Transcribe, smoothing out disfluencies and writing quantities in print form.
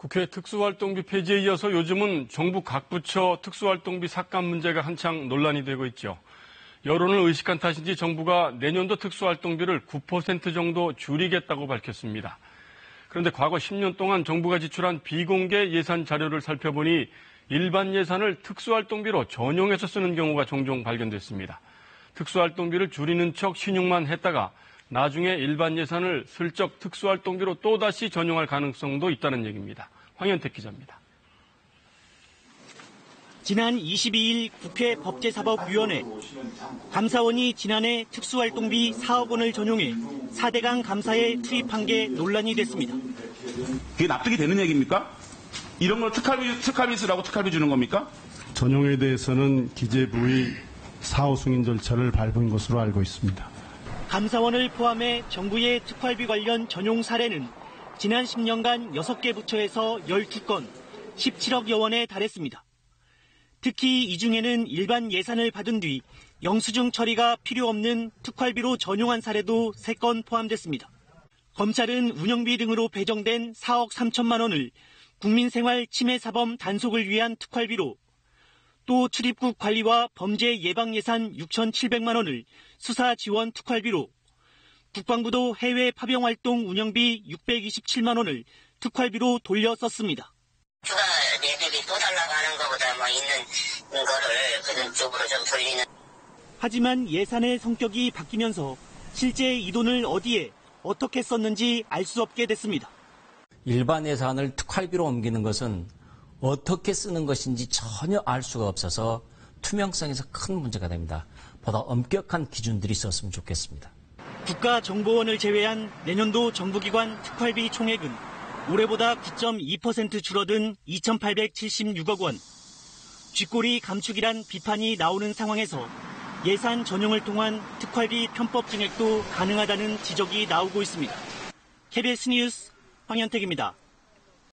국회 특수활동비 폐지에 이어서 요즘은 정부 각 부처 특수활동비 삭감 문제가 한창 논란이 되고 있죠. 여론을 의식한 탓인지 정부가 내년도 특수활동비를 9% 정도 줄이겠다고 밝혔습니다. 그런데 과거 10년 동안 정부가 지출한 비공개 예산 자료를 살펴보니 일반 예산을 특수활동비로 전용해서 쓰는 경우가 종종 발견됐습니다. 특수활동비를 줄이는 척 신용만 했다가 나중에 일반 예산을 슬쩍 특수활동비로 또다시 전용할 가능성도 있다는 얘기입니다. 황현택 기자입니다. 지난 22일 국회 법제사법위원회 감사원이 지난해 특수활동비 4억 원을 전용해 4대강 감사에 투입한 게 논란이 됐습니다. 그게 납득이 되는 얘기입니까? 이런 걸 특활비 쓰라고 특활비 주는 겁니까? 전용에 대해서는 기재부의 사후 승인 절차를 밟은 것으로 알고 있습니다. 감사원을 포함해 정부의 특활비 관련 전용 사례는 지난 10년간 6개 부처에서 12건, 17억여 원에 달했습니다. 특히 이 중에는 일반 예산을 받은 뒤 영수증 처리가 필요 없는 특활비로 전용한 사례도 3건 포함됐습니다. 검찰은 운영비 등으로 배정된 4억 3천만 원을 국민생활 침해사범 단속을 위한 특활비로, 또 출입국 관리와 범죄 예방 예산 6,700만 원을 수사 지원 특활비로, 국방부도 해외 파병 활동 운영비 627만 원을 특활비로 돌려 썼습니다. 추가 예산비 또 달라고 하는 것보다 있는 거를 그런 쪽으로 좀 돌리는. 하지만 예산의 성격이 바뀌면서 실제 이 돈을 어디에 어떻게 썼는지 알 수 없게 됐습니다. 일반 예산을 특활비로 옮기는 것은 어떻게 쓰는 것인지 전혀 알 수가 없어서 투명성에서 큰 문제가 됩니다. 보다 엄격한 기준들이 있었으면 좋겠습니다. 국가정보원을 제외한 내년도 정부기관 특활비 총액은 올해보다 9.2% 줄어든 2,876억 원. 쥐꼬리 감축이란 비판이 나오는 상황에서 예산 전용을 통한 특활비 편법 증액도 가능하다는 지적이 나오고 있습니다. KBS 뉴스 황현택입니다.